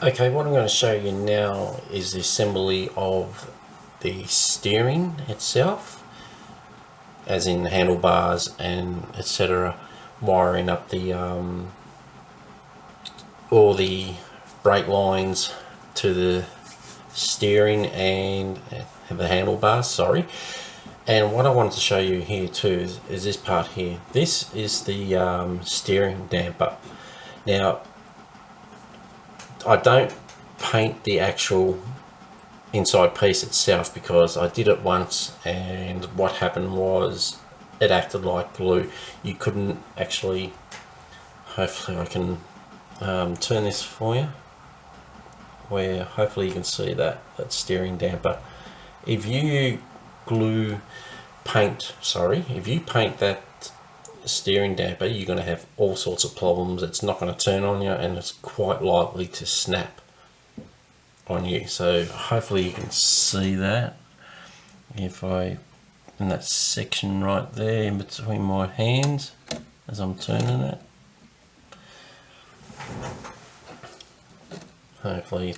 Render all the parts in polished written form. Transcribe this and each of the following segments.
Okay, what I'm going to show you now is the assembly of the steering itself, as in the handlebars and etc. Wiring up the all the brake lines to the steering and the handlebars, sorry. And what I wanted to show you here too is this part here. This is the steering damper. Now, I don't paint the actual inside piece itself because I did it once, and what happened was it acted like glue. You couldn't actually, hopefully I can turn this for you, where hopefully you can see that steering damper. If you if you paint that steering damper, you're going to have all sorts of problems. It's not going to turn on you, and it's quite likely to snap on you. So hopefully you can see that. If I, in that section right there in between my hands as I'm turning it, hopefully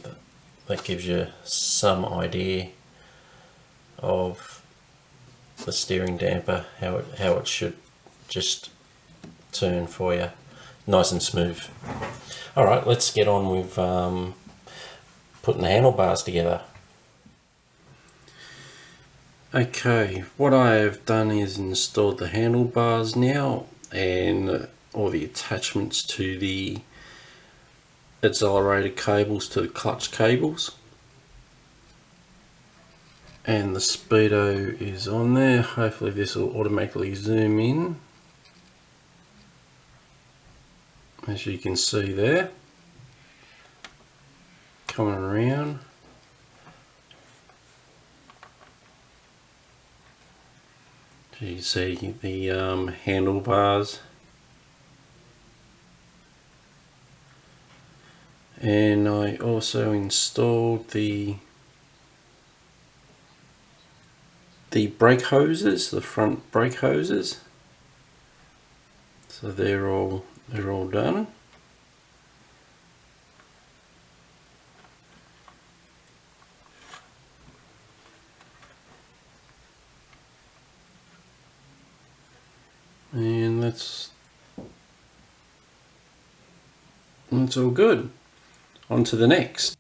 that gives you some idea of the steering damper, how it should just turn for you, nice and smooth. All right, let's get on with putting the handlebars together. Okay, what I have done is installed the handlebars now and all the attachments to the accelerator cables to the clutch cables. And the speedo is on there. Hopefully this will automatically zoom in, as you can see there, coming around. So you can see the handlebars, and I also installed the brake hoses, the front brake hoses. So they're all done. And that's all good. On to the next.